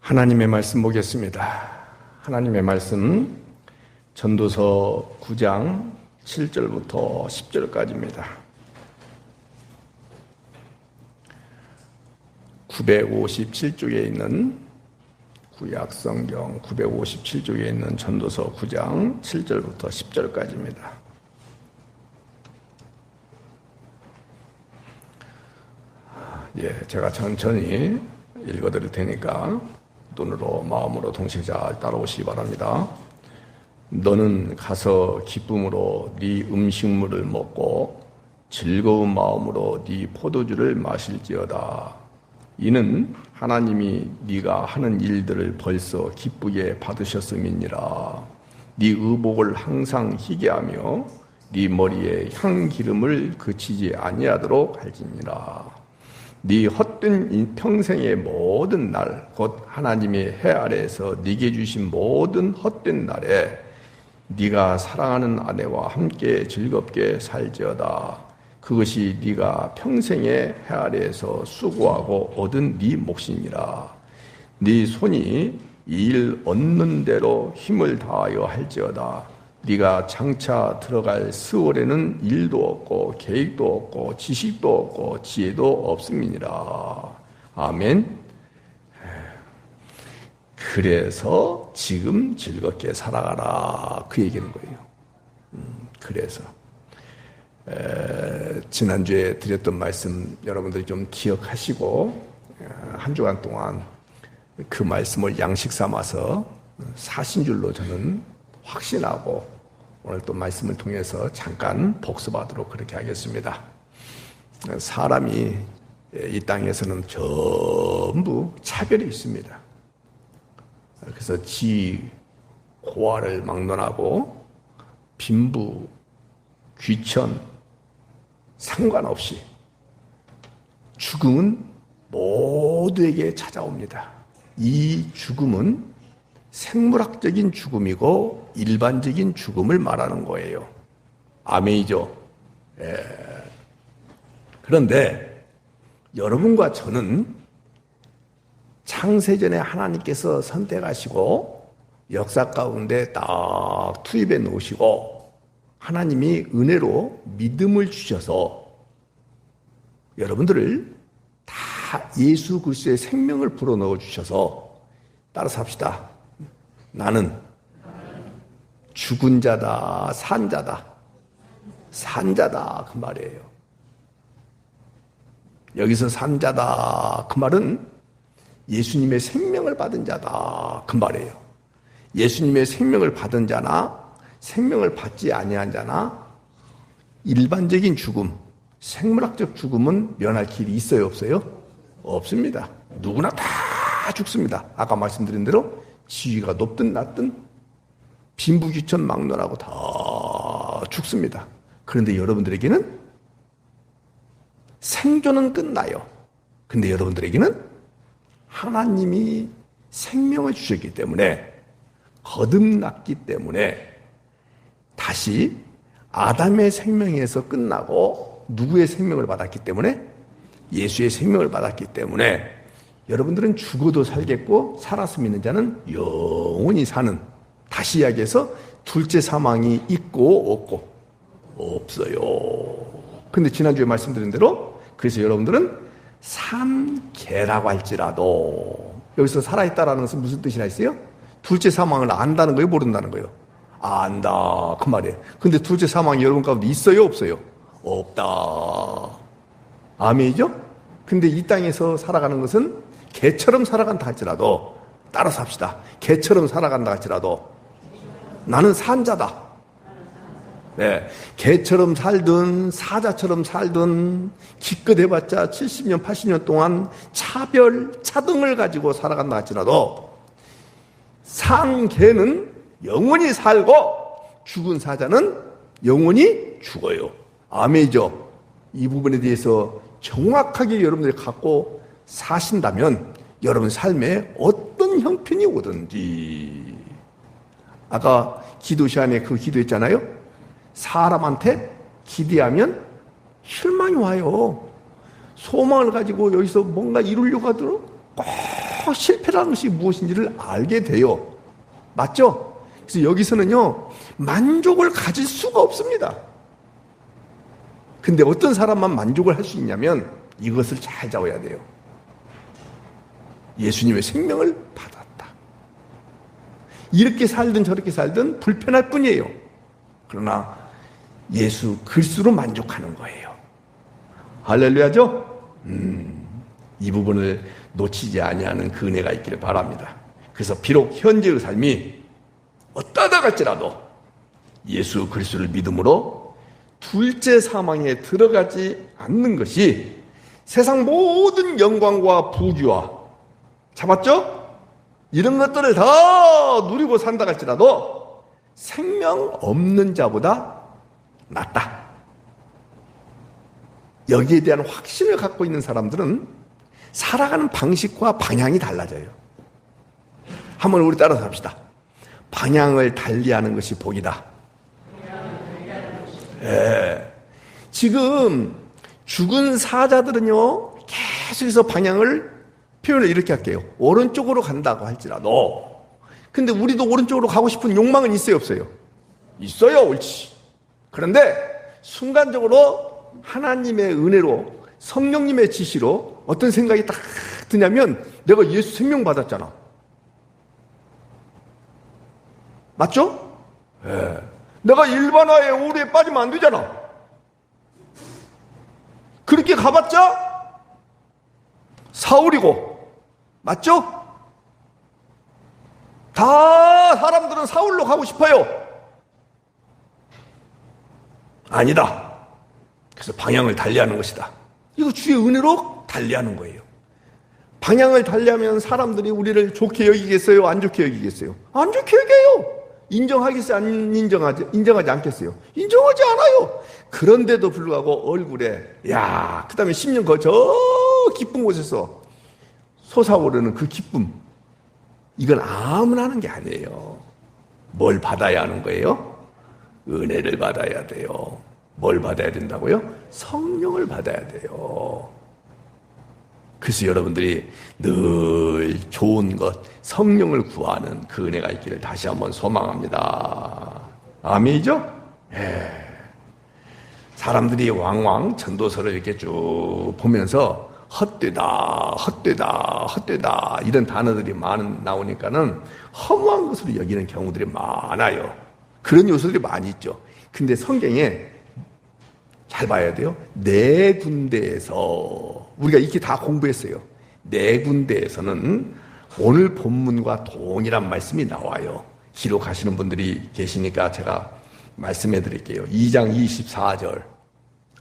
하나님의 말씀 보겠습니다. 하나님의 말씀 전도서 9장 7절부터 10절까지입니다. 957쪽에 있는 구약성경 957쪽에 있는 전도서 9장 7절부터 10절까지입니다. 제가 천천히 읽어드릴 테니까 눈으로 마음으로 동시에 잘 따라오시기 바랍니다. 너는 가서 기쁨으로 네 음식물을 먹고 즐거운 마음으로 네 포도주를 마실지어다. 이는 하나님이 네가 하는 일들을 벌써 기쁘게 받으셨음이니라. 네 의복을 항상 희게 하며 네 머리에 향기름을 그치지 아니하도록 할지니라. 네 헛된 평생의 모든 날, 곧 하나님의 해 아래에서 네게 주신 모든 헛된 날에 네가 사랑하는 아내와 함께 즐겁게 살지어다. 그것이 네가 평생의 해 아래에서 수고하고 얻은 네 몫이니라. 네 손이 일 얻는 대로 힘을 다하여 할지어다. 네가 장차 들어갈 스월에는 일도 없고 계획도 없고 지식도 없고 지혜도 없음이니라. 아멘. 그래서 지금 즐겁게 살아가라, 그 얘기는 거예요. 그래서 지난주에 드렸던 말씀 여러분들이 좀 기억하시고 한 주간 동안 그 말씀을 양식 삼아서 사신 줄로 저는 확신하고 오늘 또 말씀을 통해서 잠깐 복습하도록 그렇게 하겠습니다. 사람이 이 땅에서는 전부 차별이 있습니다. 그래서 지, 고아를 막론하고 빈부, 귀천 상관없이 죽음은 모두에게 찾아옵니다. 이 죽음은 생물학적인 죽음이고 일반적인 죽음을 말하는 거예요. 아멘이죠? 그런데 여러분과 저는 창세전에 하나님께서 선택하시고 역사 가운데 딱 투입해 놓으시고 하나님이 은혜로 믿음을 주셔서 여러분들을 다 예수 그리스도의 생명을 불어넣어 주셔서 따라서 합시다. 나는 죽은 자다, 산 자다. 산 자다, 그 말이에요. 여기서 산 자다, 그 말은 예수님의 생명을 받은 자다, 그 말이에요. 예수님의 생명을 받은 자나 생명을 받지 아니한 자나 일반적인 죽음, 생물학적 죽음은 면할 길이 있어요, 없어요? 없습니다. 누구나 다 죽습니다. 아까 말씀드린 대로 지위가 높든 낮든 빈부귀천 막론하고 다 죽습니다. 그런데 여러분들에게는 생존은 끝나요. 근데 여러분들에게는 하나님이 생명을 주셨기 때문에 거듭났기 때문에 다시 아담의 생명에서 끝나고 누구의 생명을 받았기 때문에 예수의 생명을 받았기 때문에 여러분들은 죽어도 살겠고 살아서 믿는 자는 영원히 사는, 다시 이야기해서 둘째 사망이 있고 없고 없어요. 근데 지난주에 말씀드린 대로 그래서 여러분들은 산개라고 할지라도 여기서 살아있다라는 것은 무슨 뜻이나 있어요? 둘째 사망을 안다는 거예요, 모른다는 거예요? 안다, 그 말이에요. 근데 둘째 사망이 여러분 가운데 있어요, 없어요? 없다. 아멘이죠? 근데 이 땅에서 살아가는 것은 개처럼 살아간다 할지라도, 따라서 합시다. 개처럼 살아간다 할지라도 나는 산자다. 네, 개처럼 살든 사자처럼 살든 기껏 해봤자 70년 80년 동안 차등을 가지고 살아간다 할지라도 산 개는 영원히 살고 죽은 사자는 영원히 죽어요. 아멘이죠? 이 부분에 대해서 정확하게 여러분들이 갖고 사신다면 여러분 삶에 어떤 형편이 오든지, 아까 기도 시간에 그 기도했잖아요. 사람한테 기대하면 실망이 와요. 소망을 가지고 여기서 뭔가 이루려고 하도록 꼭 실패라는 것이 무엇인지를 알게 돼요. 맞죠? 그래서 여기서는요, 만족을 가질 수가 없습니다. 근데 어떤 사람만 만족을 할 수 있냐면 이것을 잘 잡아야 돼요. 예수님의 생명을 받았다. 이렇게 살든 저렇게 살든 불편할 뿐이에요. 그러나 예수 그리스도로 만족하는 거예요. 할렐루야죠? 이 부분을 놓치지 아니하는 그 은혜가 있기를 바랍니다. 그래서 비록 현재의 삶이 어떠하다 갈지라도 예수 그리스도를 믿음으로 둘째 사망에 들어가지 않는 것이 세상 모든 영광과 부귀와, 잡았죠? 이런 것들을 다 누리고 산다 할지라도 생명 없는 자보다 낫다. 여기에 대한 확신을 갖고 있는 사람들은 살아가는 방식과 방향이 달라져요. 한번 우리 따라서 합시다. 방향을 달리하는 것이 복이다. 예. 지금 죽은 사자들은요, 계속해서 방향을 표현을 이렇게 할게요. 오른쪽으로 간다고 할지라도. 근데 우리도 오른쪽으로 가고 싶은 욕망은 있어요, 없어요? 있어요, 옳지. 그런데 순간적으로 하나님의 은혜로, 성령님의 지시로 어떤 생각이 딱 드냐면, 내가 예수 생명 받았잖아. 맞죠? 예. 내가 일반화의 오류에 빠지면 안 되잖아. 그렇게 가봤자 사울이고, 맞죠? 다 사람들은 사울로 가고 싶어요. 아니다. 그래서 방향을 달리하는 것이다. 이거 주의 은혜로 달리하는 거예요. 방향을 달리하면 사람들이 우리를 좋게 여기겠어요? 안 좋게 여기겠어요? 안 좋게 여겨요. 인정하겠어요? 안 인정하지 않겠어요? 인정하지 않아요. 그런데도 불구하고 얼굴에, 야, 그 다음에 10년 저 기쁜 곳에서 솟아오르는 그 기쁨, 이건 아무나 하는 게 아니에요. 뭘 받아야 하는 거예요? 은혜를 받아야 돼요. 뭘 받아야 된다고요? 성령을 받아야 돼요. 그래서 여러분들이 늘 좋은 것, 성령을 구하는 그 은혜가 있기를 다시 한번 소망합니다. 아멘이죠? 예. 사람들이 왕왕 전도서를 이렇게 쭉 보면서 헛되다, 헛되다, 헛되다 이런 단어들이 나오니까는 허무한 것으로 여기는 경우들이 많아요. 그런 요소들이 많이 있죠. 근데 성경에 잘 봐야 돼요. 네 군데에서, 우리가 이렇게 다 공부했어요. 네 군데에서는 오늘 본문과 동일한 말씀이 나와요. 기록하시는 분들이 계시니까 제가 말씀해 드릴게요. 2장 24절.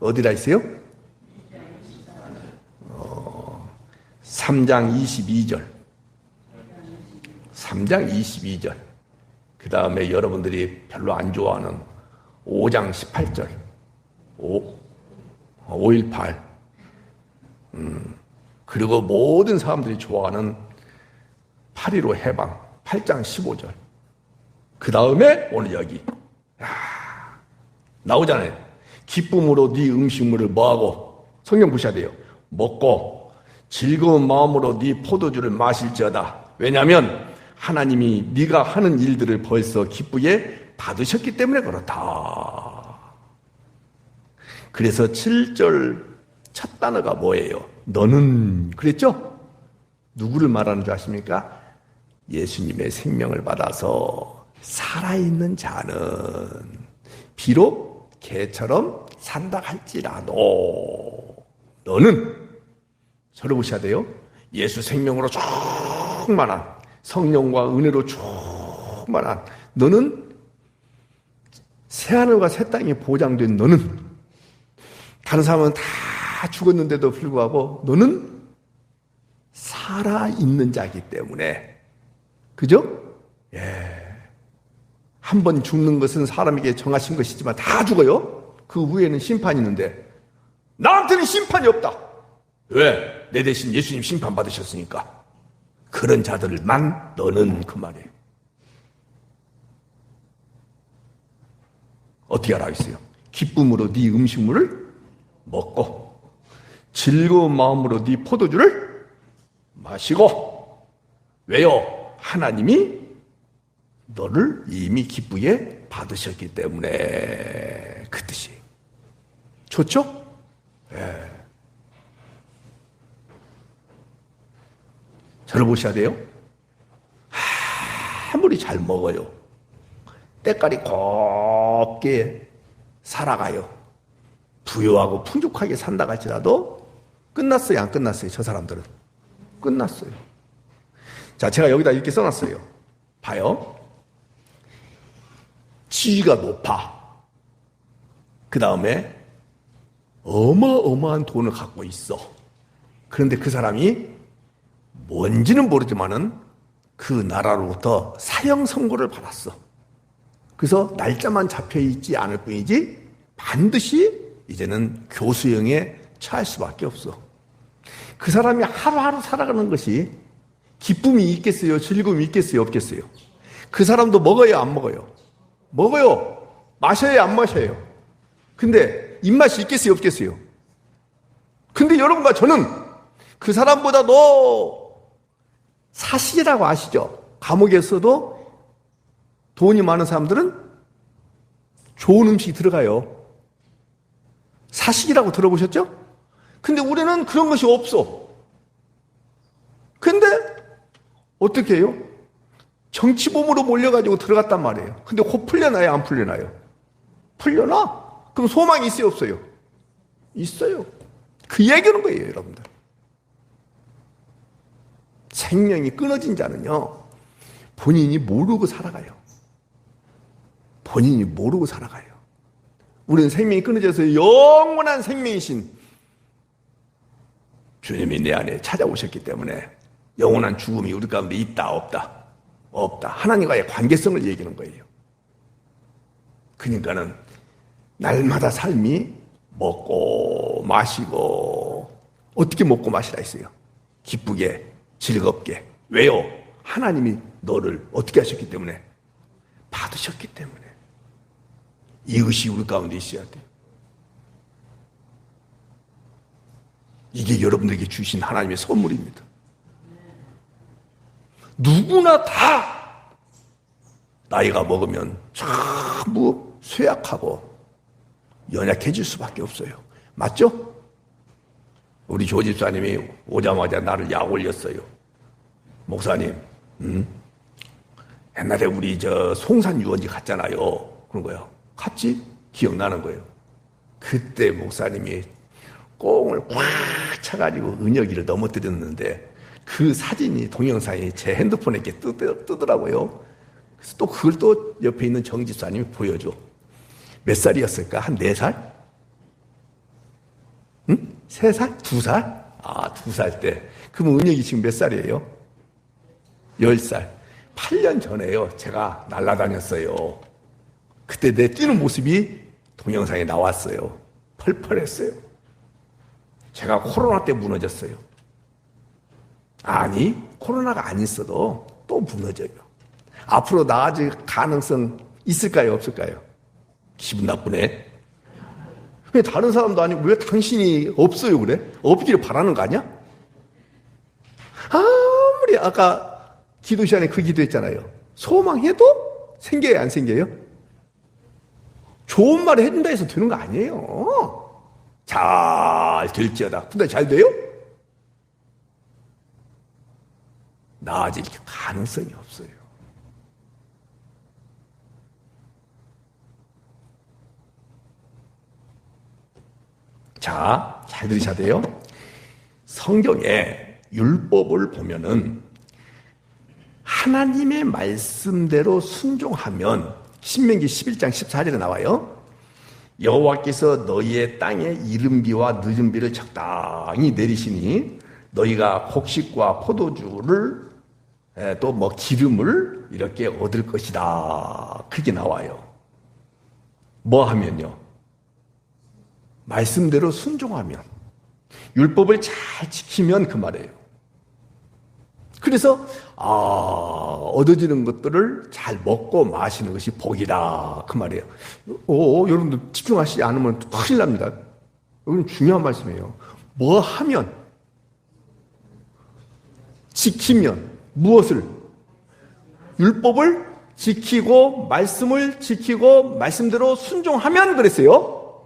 어디다 있어요? 3장 22절. 3장 22절. 그 다음에 여러분들이 별로 안 좋아하는 5장 18절. 5.18. 그리고 모든 사람들이 좋아하는 8.15 해방 8장 15절. 그 다음에 오늘 여기 나오잖아요. 기쁨으로 네 음식물을 뭐하고, 성경 보셔야 돼요. 먹고 즐거운 마음으로 네 포도주를 마실지어다. 왜냐하면 하나님이 네가 하는 일들을 벌써 기쁘게 받으셨기 때문에 그렇다. 그래서 7절 첫 단어가 뭐예요? 너는, 그랬죠? 누구를 말하는 줄 아십니까? 예수님의 생명을 받아서 살아있는 자는 비록 개처럼 산다 할지라도 너는, 저를 보셔야 돼요. 예수 생명으로 충만한, 성령과 은혜로 충만한 너는, 새하늘과 새 땅이 보장된 너는, 다른 사람은 다 죽었는데도 불구하고 너는 살아있는 자이기 때문에, 그죠? 예. 한 번 죽는 것은 사람에게 정하신 것이지만 다 죽어요. 그 후에는 심판이 있는데 나한테는 심판이 없다. 왜? 내 대신 예수님 심판 받으셨으니까. 그런 자들만 너는, 그 말이에요. 어떻게 알아있어요? 기쁨으로 네 음식물을 먹고 즐거운 마음으로 네 포도주를 마시고 왜요? 하나님이 너를 이미 기쁘게 받으셨기 때문에. 그 뜻이. 좋죠? 예. 저를 보셔야 돼요. 아무리 잘 먹어요. 때깔이 곱게 살아가요. 부유하고 풍족하게 산다 할지라도 끝났어요, 안 끝났어요? 저 사람들은 끝났어요. 자, 제가 여기다 이렇게 써놨어요. 봐요. 지위가 높아. 그 다음에 어마어마한 돈을 갖고 있어. 그런데 그 사람이 뭔지는 모르지만은 그 나라로부터 사형 선고를 받았어. 그래서 날짜만 잡혀 있지 않을 뿐이지 반드시 이제는 교수형에 처할 수밖에 없어. 그 사람이 하루하루 살아가는 것이 기쁨이 있겠어요? 즐거움이 있겠어요? 없겠어요? 그 사람도 먹어요? 안 먹어요? 먹어요. 마셔요? 안 마셔요? 근데 입맛이 있겠어요? 없겠어요? 근데 여러분과 저는 그 사람보다도 사식이라고 아시죠? 감옥에서도 돈이 많은 사람들은 좋은 음식이 들어가요. 사식이라고 들어보셨죠? 근데 우리는 그런 것이 없어. 근데 어떻게 해요? 정치범으로 몰려가지고 들어갔단 말이에요. 근데 곧 풀려나요? 안 풀려나요? 풀려나? 그럼 소망이 있어요? 없어요? 있어요. 그 얘기하는 거예요, 여러분들. 생명이 끊어진 자는요, 본인이 모르고 살아가요. 본인이 모르고 살아가요. 우리는 생명이 끊어져서 영원한 생명이신 주님이 내 안에 찾아오셨기 때문에 영원한 죽음이 우리 가운데 있다, 없다? 없다. 하나님과의 관계성을 얘기하는 거예요. 그러니까는 날마다 삶이 먹고 마시고, 어떻게 먹고 마시라 했어요? 기쁘게, 즐겁게. 왜요? 하나님이 너를 어떻게 하셨기 때문에? 받으셨기 때문에. 이것이 우리 가운데 있어야 돼요. 이게 여러분들에게 주신 하나님의 선물입니다. 누구나 다 나이가 먹으면 전부 쇠약하고 연약해질 수밖에 없어요. 맞죠? 우리 조 집사님이 오자마자 나를 약 올렸어요. 목사님, 옛날에 우리 송산 유원지 갔잖아요. 그런 거요. 갔지? 기억나는 거예요. 그때 목사님이 꽁을 꽉 차가지고 은혁이를 넘어뜨렸는데 그 사진이, 동영상이 제 핸드폰에 이렇게 뜨더라고요. 그래서 또 그걸 또 옆에 있는 정 집사님이 보여줘. 몇 살이었을까? 한 4살? 응? 3살? 2살? 아, 2살 때. 그럼 은혁이 지금 몇 살이에요? 10살. 8년 전에요. 제가 날아다녔어요. 그때 내 뛰는 모습이 동영상에 나왔어요. 펄펄했어요. 제가 코로나 때 무너졌어요. 아니, 코로나가 안 있어도 또 무너져요. 앞으로 나아질 가능성 있을까요? 없을까요? 기분 나쁘네. 왜 다른 사람도 아니고 왜 당신이 없어요 그래? 없기를 바라는 거 아니야? 아무리 아까 기도 시간에 그 기도했잖아요. 소망해도 생겨요, 안 생겨요? 좋은 말을 해준다 해서 되는 거 아니에요. 잘 될지어다. 근데 잘 돼요? 나아질 가능성이 없어요. 자, 잘 들으셔야 돼요. 성경에 율법을 보면은 하나님의 말씀대로 순종하면 신명기 11장 14절에 나와요. 여호와께서 너희의 땅에 이른비와 늦은비를 적당히 내리시니 너희가 곡식과 포도주를 또 뭐 기름을 이렇게 얻을 것이다. 그게 나와요. 뭐 하면요? 말씀대로 순종하면, 율법을 잘 지키면 그 말이에요. 그래서 얻어지는 것들을 잘 먹고 마시는 것이 복이다 그 말이에요. 여러분들 집중하시지 않으면 큰일 납니다. 이건 중요한 말씀이에요. 뭐 하면, 지키면, 무엇을? 율법을 지키고 말씀을 지키고 말씀대로 순종하면 그랬어요.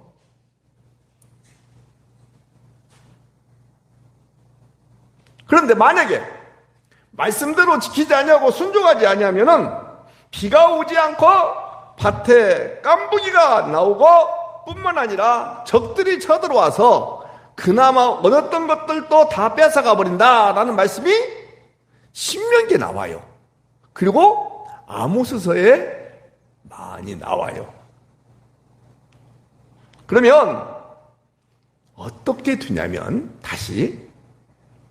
그런데 만약에 말씀대로 지키지 아니하고 순종하지 아니하면은 비가 오지 않고 밭에 깐부기가 나오고 뿐만 아니라 적들이 쳐들어와서 그나마 얻었던 것들도 다 뺏어가 버린다라는 말씀이 신명기에 나와요. 그리고 아모스서에 많이 나와요. 그러면 어떻게 되냐면 다시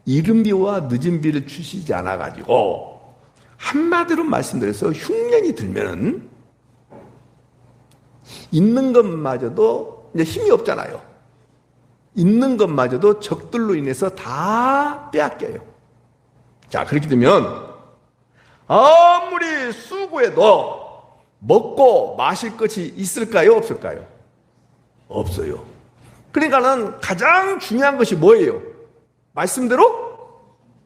이른 비와 늦은 비를 주시지 않아 가지고 한마디로 말씀드려서 흉년이 들면은 있는 것마저도 이제 힘이 없잖아요. 있는 것마저도 적들로 인해서 다 빼앗겨요. 자, 그렇게 되면 아무리 수고해도 먹고 마실 것이 있을까요? 없을까요? 없어요. 그러니까는 가장 중요한 것이 뭐예요? 말씀대로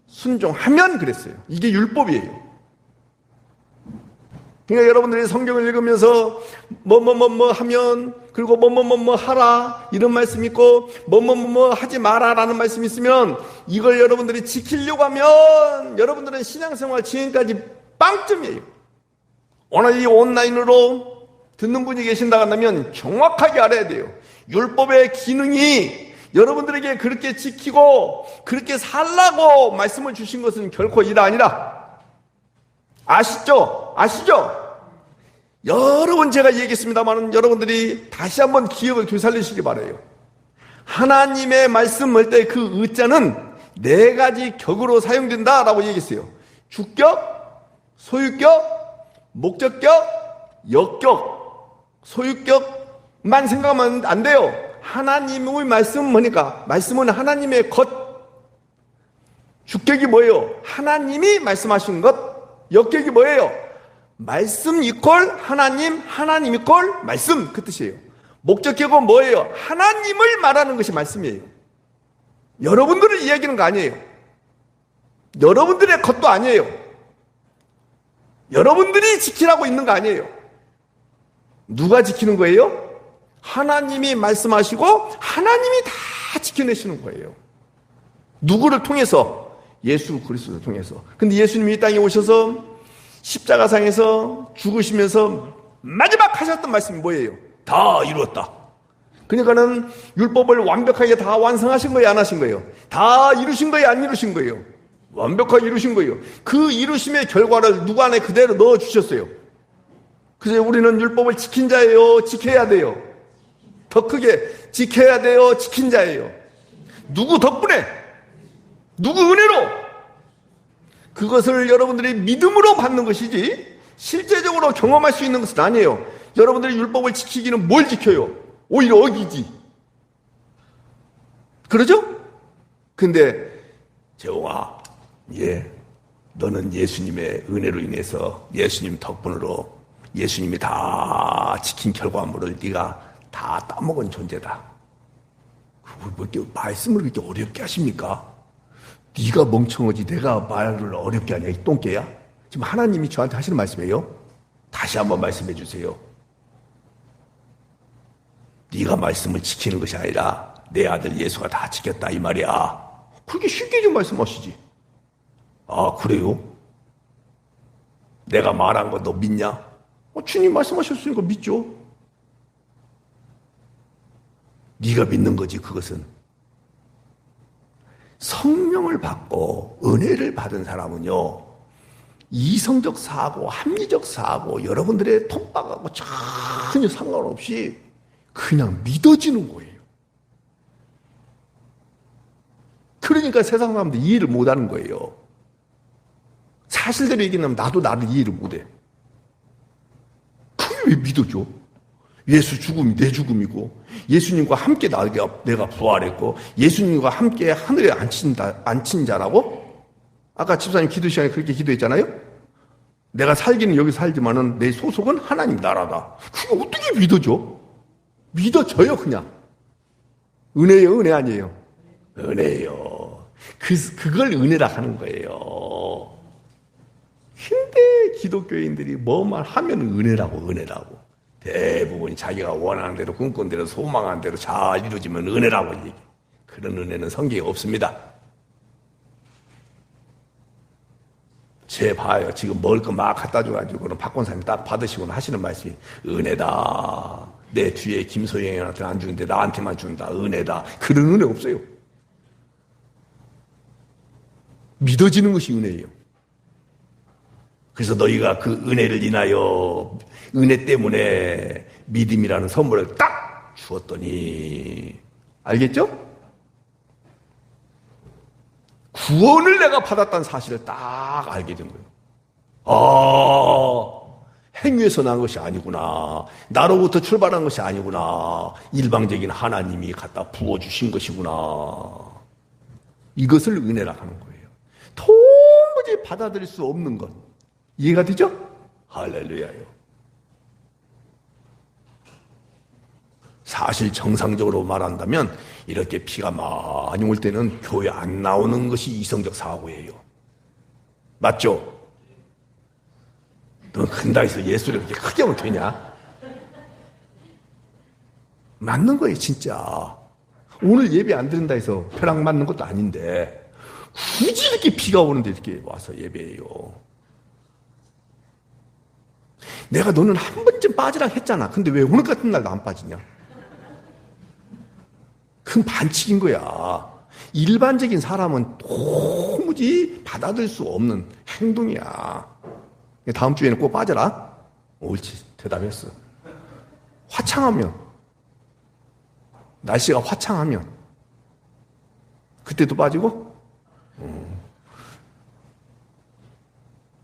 순종하면 그랬어요. 이게 율법이에요. 그러니까 여러분들이 성경을 읽으면서 뭐 하면 그리고 뭐 하라 이런 말씀 있고 뭐 하지 마라라는 말씀이 있으면 이걸 여러분들이 지키려고 하면 여러분들은 신앙생활 지금까지 빵점이에요. 오늘 이 온라인으로 듣는 분이 계신다 한다면 정확하게 알아야 돼요. 율법의 기능이 여러분들에게 그렇게 지키고 그렇게 살라고 말씀을 주신 것은 결코 이다 아니라. 아시죠? 여러 번 제가 얘기했습니다만 여러분들이 다시 한번 기억을 되살리시기 바라요. 하나님의 말씀을 때 그 의자는 네 가지 격으로 사용된다라고 얘기했어요. 주격, 소유격, 목적격, 역격. 소유격만 생각하면 안 돼요. 하나님의 말씀은 뭐니까? 말씀은 하나님의 것. 주격이 뭐예요? 하나님이 말씀하신 것. 역격이 뭐예요? 말씀 이퀄 하나님, 하나님 이퀄 말씀, 그 뜻이에요. 목적격은 뭐예요? 하나님을 말하는 것이 말씀이에요. 여러분들을 이야기하는 거 아니에요. 여러분들의 것도 아니에요. 여러분들이 지키라고 있는 거 아니에요. 누가 지키는 거예요? 하나님이 말씀하시고 하나님이 다 지켜내시는 거예요. 누구를 통해서? 예수 그리스도를 통해서. 근데 예수님이 이 땅에 오셔서 십자가상에서 죽으시면서 마지막 하셨던 말씀이 뭐예요? 다 이루었다. 그러니까는 율법을 완벽하게 다 완성하신 거예요, 안 하신 거예요? 다 이루신 거예요, 안 이루신 거예요? 완벽하게 이루신 거예요. 그 이루심의 결과를 누구 안에 그대로 넣어주셨어요. 그래서 우리는 율법을 지킨 자예요, 지켜야 돼요. 더 크게 지켜야 돼요, 지킨 자예요. 누구 덕분에? 누구 은혜로? 그것을 여러분들이 믿음으로 받는 것이지 실제적으로 경험할 수 있는 것은 아니에요. 여러분들이 율법을 지키기는 뭘 지켜요? 오히려 어기지. 그러죠? 근데 재홍아, 너는 예수님의 은혜로 인해서 예수님 덕분으로 예수님이 다 지킨 결과물을 네가 다 따먹은 존재다. 뭐 이렇게 말씀을 그렇게 어렵게 하십니까? 네가 멍청하지 내가 말을 어렵게 하냐 이 똥개야? 지금 하나님이 저한테 하시는 말씀이에요. 다시 한번 말씀해 주세요. 네가 말씀을 지키는 것이 아니라 내 아들 예수가 다 지켰다 이 말이야. 그렇게 쉽게 좀 말씀하시지. 아 그래요? 내가 말한 거 너 믿냐? 주님 말씀하셨으니까 믿죠. 네가 믿는 거지 그것은. 성령을 받고 은혜를 받은 사람은요, 이성적 사고, 합리적 사고, 여러분들의 통박하고 전혀 상관없이 그냥 믿어지는 거예요. 그러니까 세상 사람들 이해를 못하는 거예요. 사실대로 얘기하면 나도 나를 이해를 못해. 그게 왜 믿어져? 예수 죽음이 내 죽음이고 예수님과 함께 내가 부활했고 예수님과 함께 하늘에 앉힌 자라고? 아까 집사님 기도 시간에 그렇게 기도했잖아요. 내가 살기는 여기 살지만은 내 소속은 하나님 나라다. 그게 어떻게 믿어져? 믿어져요 그냥. 은혜예요 은혜 아니에요? 은혜예요. 그걸 은혜라 하는 거예요. 기독교인들이 뭐만 하면 은혜라고. 대부분이 자기가 원하는 대로, 꿈꾼 대로, 소망한 대로 잘 이루어지면 은혜라고 얘기해. 그런 은혜는 성경에 없습니다. 제 봐요. 지금 먹을 거 막 갖다 줘가지고 박권사님 딱 받으시고 하시는 말씀이 은혜다. 내 뒤에 김소영한테 안 주는데 나한테만 준다. 은혜다. 그런 은혜 없어요. 믿어지는 것이 은혜예요. 그래서 너희가 그 은혜를 인하여 은혜 때문에 믿음이라는 선물을 딱 주었더니 알겠죠? 구원을 내가 받았다는 사실을 딱 알게 된 거예요. 행위에서 난 것이 아니구나. 나로부터 출발한 것이 아니구나. 일방적인 하나님이 갖다 부어주신 것이구나. 이것을 은혜라 하는 거예요. 도무지 받아들일 수 없는 것. 이해가 되죠? 할렐루야요. 사실 정상적으로 말한다면 이렇게 피가 많이 올 때는 교회 안 나오는 것이 이성적 사고예요. 맞죠? 너 큰다해서 예수를 그렇게 크게 하면 되냐? 맞는 거예요, 진짜. 오늘 예배 안 드린다 해서 벼락 맞는 것도 아닌데 굳이 이렇게 비가 오는데 이렇게 와서 예배해요. 내가 너는 한 번쯤 빠지라 했잖아. 근데 왜 오늘 같은 날도 안 빠지냐? 그건 반칙인 거야. 일반적인 사람은 도무지 받아들일 수 없는 행동이야. 다음 주에는 꼭 빠져라. 옳지, 대답했어. 화창하면, 날씨가 화창하면 그때도 빠지고.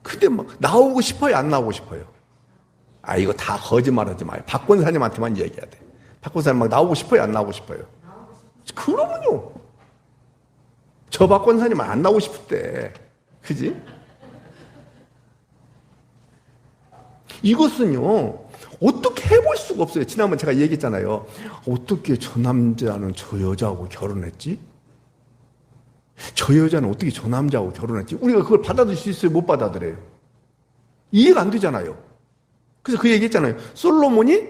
근데 막 나오고 싶어요, 안 나오고 싶어요? 이거 다 거짓말하지 마요. 박 권사님한테만 얘기해야 돼. 박 권사님 막 나오고 싶어요, 안 나오고 싶어요? 그러면요. 저 박 권사님은 안 나오고 싶을 때, 그지? 이것은요, 어떻게 해볼 수가 없어요. 지난번 제가 얘기했잖아요. 어떻게 저 남자는 저 여자하고 결혼했지? 저 여자는 어떻게 저 남자하고 결혼했지? 우리가 그걸 받아들일 수 있어요? 못 받아들여요? 이해가 안 되잖아요. 그래서 그 얘기했잖아요. 솔로몬이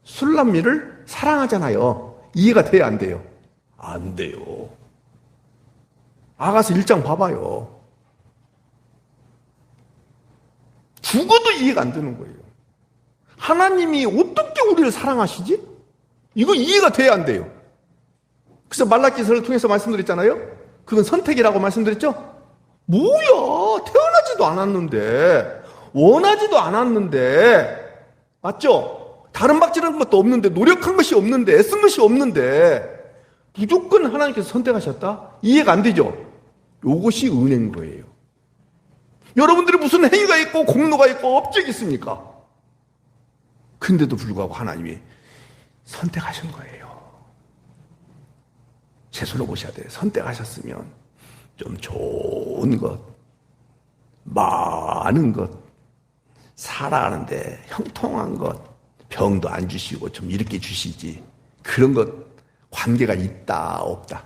술람미를 사랑하잖아요. 이해가 돼야 안 돼요? 안 돼요. 아가서 1장 봐봐요. 죽어도 이해가 안 되는 거예요. 하나님이 어떻게 우리를 사랑하시지? 이거 이해가 돼야 안 돼요. 그래서 말라기서를 통해서 말씀드렸잖아요. 그건 선택이라고 말씀드렸죠? 뭐야, 태어나지도 않았는데, 원하지도 않았는데, 맞죠? 다른 박질한 것도 없는데, 노력한 것이 없는데, 애쓴 것이 없는데 무조건 하나님께서 선택하셨다? 이해가 안 되죠? 이것이 은혜인 거예요. 여러분들이 무슨 행위가 있고 공로가 있고 업적이 있습니까? 근데도 불구하고 하나님이 선택하신 거예요. 제 손으로 보셔야 돼요. 선택하셨으면 좀 좋은 것, 많은 것, 살아가는데 형통한 것, 병도 안 주시고 좀 이렇게 주시지. 그런 것 관계가 있다 없다?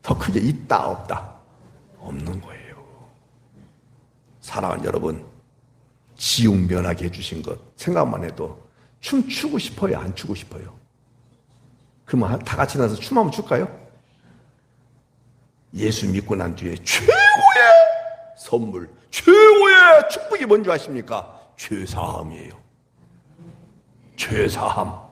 더 크게 있다 없다? 없는 거예요. 사랑하는 여러분, 지옥 면하게 해주신 것 생각만 해도 춤추고 싶어요? 안 추고 싶어요? 그러면 다 같이 나서 춤 한번 출까요? 예수 믿고 난 뒤에 최고의 선물, 최고의 축복이 뭔지 아십니까? 죄사함이에요. 죄사함.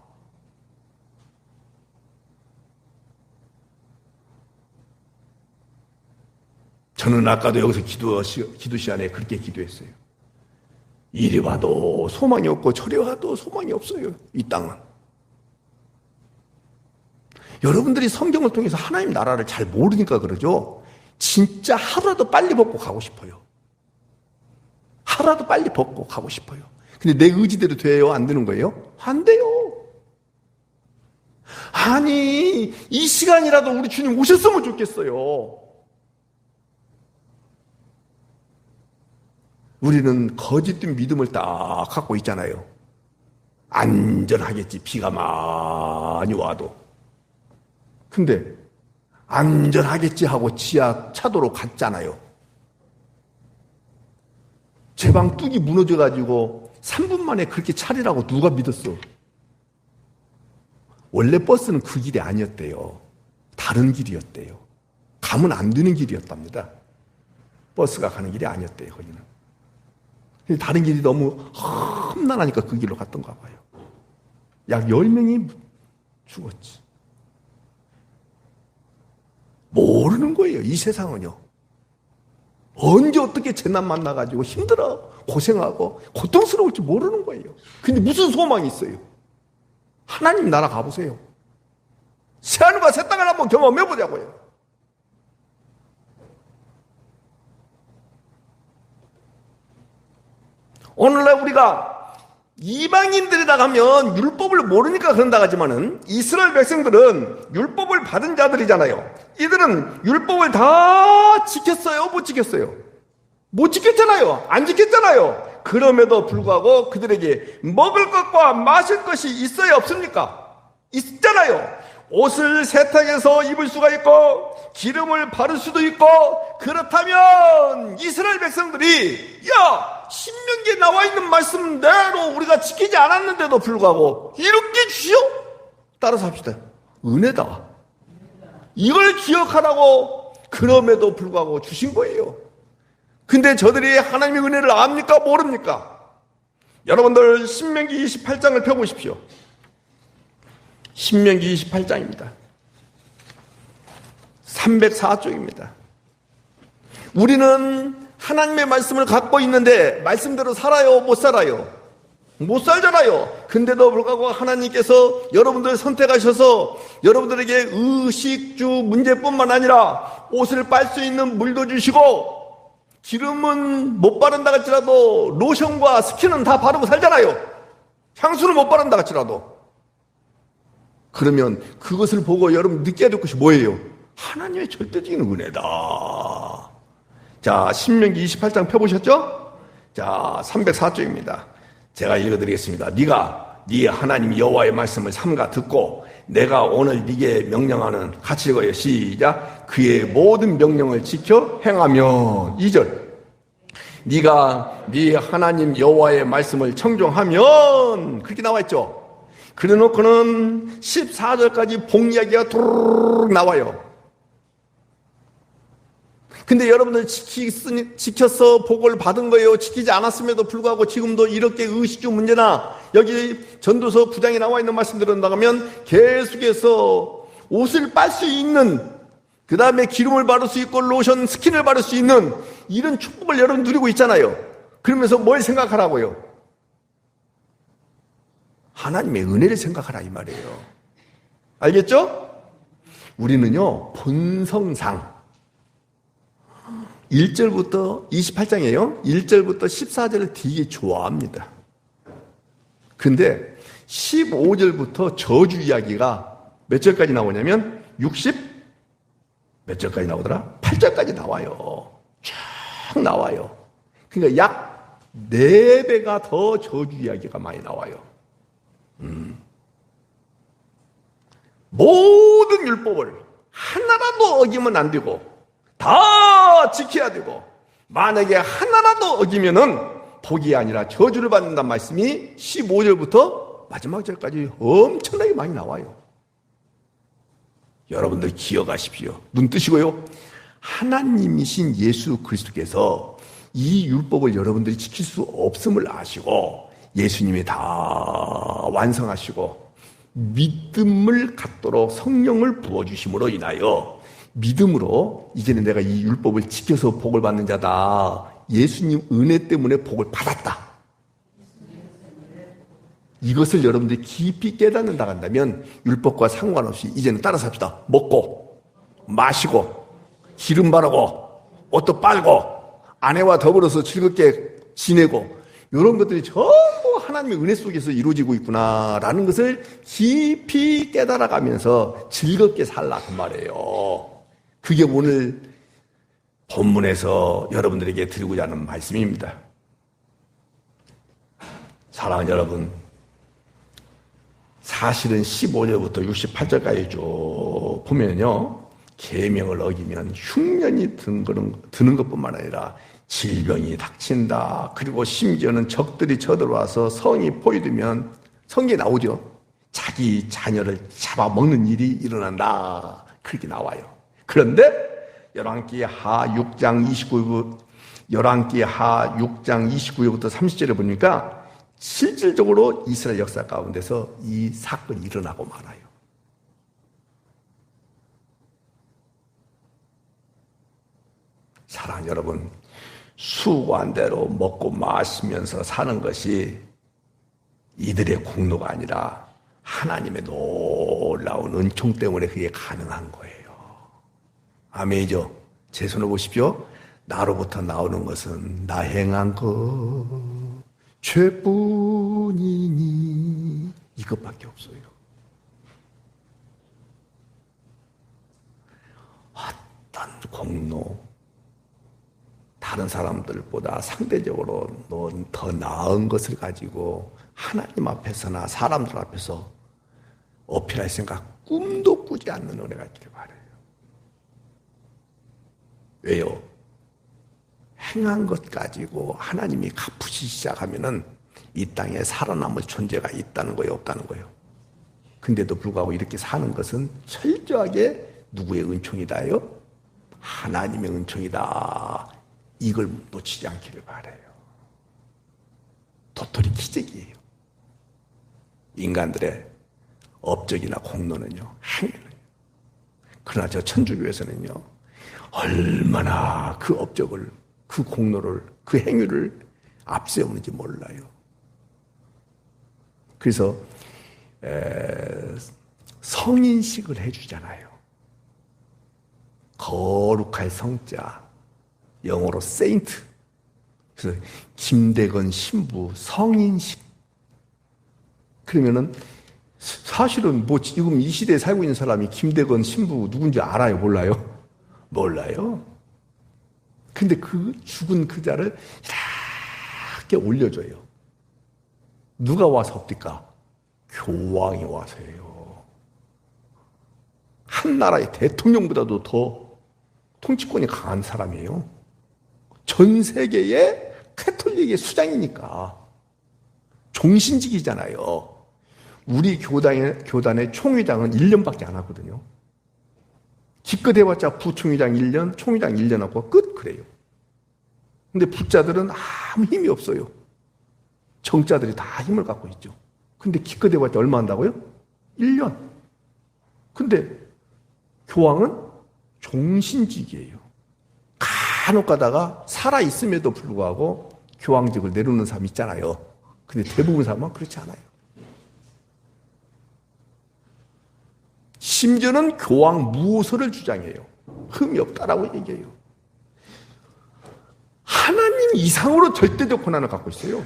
저는 아까도 여기서 기도 시간에 그렇게 기도했어요. 이리 와도 소망이 없고 저리 와도 소망이 없어요. 이 땅은. 여러분들이 성경을 통해서 하나님 나라를 잘 모르니까 그러죠. 진짜 하루라도 빨리 벗고 가고 싶어요. 하루라도 빨리 벗고 가고 싶어요. 근데 내 의지대로 돼요? 안 되는 거예요? 안 돼요. 아니, 이 시간이라도 우리 주님 오셨으면 좋겠어요. 우리는 거짓된 믿음을 딱 갖고 있잖아요. 안전하겠지, 비가 많이 와도. 근데 안전하겠지 하고 지하 차도로 갔잖아요. 제 방 뚝이 무너져가지고 3분 만에 그렇게 차리라고 누가 믿었어? 원래 버스는 그 길이 아니었대요. 다른 길이었대요. 가면 안 되는 길이었답니다. 버스가 가는 길이 아니었대요, 거기는. 다른 길이 너무 험난하니까 그 길로 갔던가 봐요. 약 10명이 죽었지. 모르는 거예요, 이 세상은요. 언제 어떻게 재난 만나가지고 힘들어, 고생하고 고통스러울지 모르는 거예요. 근데 무슨 소망이 있어요? 하나님 나라 가보세요. 새하늘과 새 땅을 한번 경험해보자고요. 오늘날 우리가 이방인들이다 가면 율법을 모르니까 그런다 하지만은 이스라엘 백성들은 율법을 받은 자들이잖아요. 이들은 율법을 다 지켰어요? 못 지켰어요? 못 지켰잖아요. 안 지켰잖아요. 그럼에도 불구하고 그들에게 먹을 것과 마실 것이 있어야 없습니까? 있잖아요. 옷을 세탁해서 입을 수가 있고 기름을 바를 수도 있고. 그렇다면 이스라엘 백성들이 신명기에 나와 있는 말씀대로 우리가 지키지 않았는데도 불구하고 이렇게 주시오? 따라서 합시다. 은혜다. 이걸 기억하라고 그럼에도 불구하고 주신 거예요. 근데 저들이 하나님의 은혜를 압니까? 모릅니까? 여러분들 신명기 28장을 펴보십시오. 신명기 28장입니다. 304쪽입니다. 우리는 하나님의 말씀을 갖고 있는데 말씀대로 살아요? 못 살아요? 못 살잖아요. 근데도 불구하고 하나님께서 여러분들을 선택하셔서 여러분들에게 의식주 문제뿐만 아니라 옷을 빨 수 있는 물도 주시고 기름은 못 바른다 할지라도 로션과 스킨은 다 바르고 살잖아요. 향수는 못 바른다 할지라도. 그러면 그것을 보고 여러분 느껴야 될 것이 뭐예요? 하나님의 절대적인 은혜다. 자, 신명기 28장 펴보셨죠? 자, 304쪽입니다. 제가 읽어드리겠습니다. 네가 네 하나님 여호와의 말씀을 삼가 듣고 내가 오늘 네게 명령하는 같이 읽어요. 시작. 그의 모든 명령을 지켜 행하면 2절. 네가 네 하나님 여호와의 말씀을 청종하면 그렇게 나와 있죠. 그래 놓고는 14절까지 복 이야기가 두루룩 나와요. 근데 여러분들 지켜서 복을 받은 거예요? 지키지 않았음에도 불구하고 지금도 이렇게 의식주 문제나 여기 전도서 9장에 나와 있는 말씀들을 나가면 계속해서 옷을 빨 수 있는, 그 다음에 기름을 바를 수 있고 로션, 스킨을 바를 수 있는 이런 축복을 여러분 누리고 있잖아요. 그러면서 뭘 생각하라고요? 하나님의 은혜를 생각하라 이 말이에요. 알겠죠? 우리는요 본성상 1절부터 28장이에요. 1절부터 14절을 되게 좋아합니다. 근데 15절부터 저주 이야기가 몇 절까지 나오냐면 60 몇 절까지 나오더라? 8절까지 나와요. 쫙 나와요. 그러니까 약 4배가 더 저주 이야기가 많이 나와요. 모든 율법을 하나라도 어기면 안 되고 다 지켜야 되고 만약에 하나라도 어기면은 복이 아니라 저주를 받는다는 말씀이 15절부터 마지막 절까지 엄청나게 많이 나와요. 여러분들 기억하십시오. 눈 뜨시고요. 하나님이신 예수 그리스도께서 이 율법을 여러분들이 지킬 수 없음을 아시고 예수님이 다 완성하시고 믿음을 갖도록 성령을 부어주심으로 인하여 믿음으로 이제는 내가 이 율법을 지켜서 복을 받는 자다. 예수님 은혜 때문에 복을 받았다. 이것을 여러분들이 깊이 깨닫는다 한다면 율법과 상관없이 이제는 따라서 합시다. 먹고 마시고 기름 바르고 옷도 빨고 아내와 더불어서 즐겁게 지내고 이런 것들이 전부 하나님의 은혜 속에서 이루어지고 있구나라는 것을 깊이 깨달아가면서 즐겁게 살라 그 말이에요. 그게 오늘 본문에서 여러분들에게 드리고자 하는 말씀입니다. 사랑하는 여러분, 사실은 15절부터 68절까지 쭉 보면요, 계명을 어기면 흉년이 드는 것뿐만 아니라 질병이 닥친다. 그리고 심지어는 적들이 쳐들어와서 성이 포위되면 성경에 나오죠. 자기 자녀를 잡아먹는 일이 일어난다. 그렇게 나와요. 그런데 열왕기하 6장 29절부터 30절에 보니까 실질적으로 이스라엘 역사 가운데서 이 사건이 일어나고 말아요. 사랑하는 여러분, 수고한 대로 먹고 마시면서 사는 것이 이들의 공로가 아니라 하나님의 놀라운 은총 때문에 그게 가능한 거예요. 아멘이죠? 제 손을 보십시오. 나로부터 나오는 것은 나 행한 것 죄뿐이니 이것밖에 없어요. 어떤 공로, 다른 사람들보다 상대적으로 넌 더 나은 것을 가지고 하나님 앞에서나 사람들 앞에서 어필할 생각 꿈도 꾸지 않는 은혜가 있기를 바라요. 왜요? 행한 것 가지고 하나님이 갚으시기 시작하면은 이 땅에 살아남을 존재가 있다는 거예요, 없다는 거예요. 근데도 불구하고 이렇게 사는 것은 철저하게 누구의 은총이다요? 하나님의 은총이다. 이걸 놓치지 않기를 바라요. 도토리 기적이에요. 인간들의 업적이나 공로는요, 행위는요. 그러나 저 천주교에서는요, 얼마나 그 업적을, 그 공로를, 그 행위를 앞세우는지 몰라요. 그래서 성인식을 해주잖아요. 거룩할 성자, 영어로 세인트. 그래서 김대건 신부 성인식. 그러면은 사실은 뭐 지금 이 시대에 살고 있는 사람이 김대건 신부 누군지 알아요? 몰라요? 몰라요. 근데 그 죽은 그 자를 이렇게 올려줘요. 누가 와서 옵니까? 교황이 와서 해요. 한 나라의 대통령보다도 더 통치권이 강한 사람이에요. 전 세계의 캐톨릭의 수장이니까. 종신직이잖아요. 우리 교단의 총회장은 1년밖에 안 하거든요. 기껏 해봤자 부총회장 1년, 총회장 1년 하고 끝 그래요. 근데 부자들은 아무 힘이 없어요. 정자들이 다 힘을 갖고 있죠. 근데 기껏 해봤자 얼마 한다고요? 1년. 근데 교황은 종신직이에요. 간혹 가다가 살아있음에도 불구하고 교황직을 내려놓는 사람 있잖아요. 근데 대부분 사람은 그렇지 않아요. 심지어는 교황 무호서를 주장해요. 흠이 없다라고 얘기해요. 하나님 이상으로 절대적 권한을 갖고 있어요.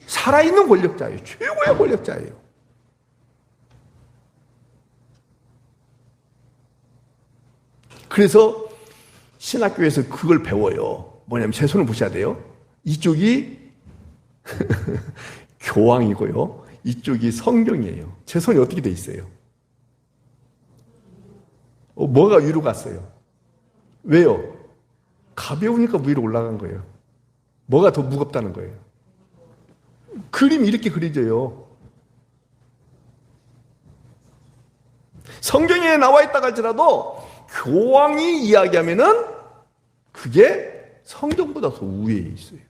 살아있는 권력자예요. 최고의 권력자예요. 그래서 신학교에서 그걸 배워요. 뭐냐면 제 손을 보셔야 돼요. 이쪽이 교황이고요. 이쪽이 성경이에요. 제 손이 어떻게 돼 있어요? 뭐가 위로 갔어요? 왜요? 가벼우니까 위로 올라간 거예요. 뭐가 더 무겁다는 거예요? 그림이 이렇게 그려져요. 성경에 나와 있다고 할지라도 교황이 이야기하면은 그게 성경보다 더 우위에 있어요.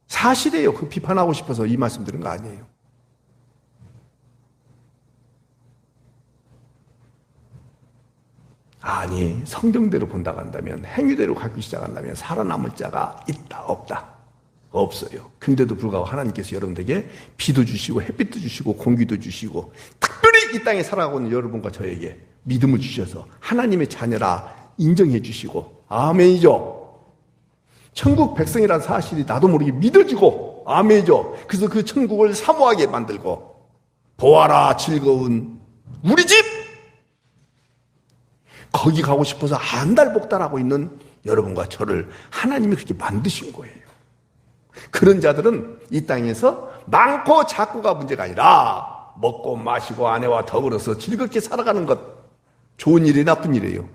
사실이에요. 그 비판하고 싶어서 이 말씀 드린 거 아니에요. 아니, 성경대로 본다고 한다면, 행위대로 가기 시작한다면 살아남을 자가 있다, 없다? 없어요. 근데도 불구하고 하나님께서 여러분들에게 비도 주시고 햇빛도 주시고 공기도 주시고 특별히 이 땅에 살아가고 있는 여러분과 저에게 믿음을 주셔서 하나님의 자녀라 인정해 주시고 아멘이죠. 천국 백성이라는 사실이 나도 모르게 믿어지고 아멘이죠. 그래서 그 천국을 사모하게 만들고 보아라 즐거운 우리 집 거기 가고 싶어서 안달복달하고 있는 여러분과 저를 하나님이 그렇게 만드신 거예요. 그런 자들은 이 땅에서 많고 작고가 문제가 아니라 먹고 마시고 아내와 더불어서 즐겁게 살아가는 것 좋은 일이 나쁜 일이에요.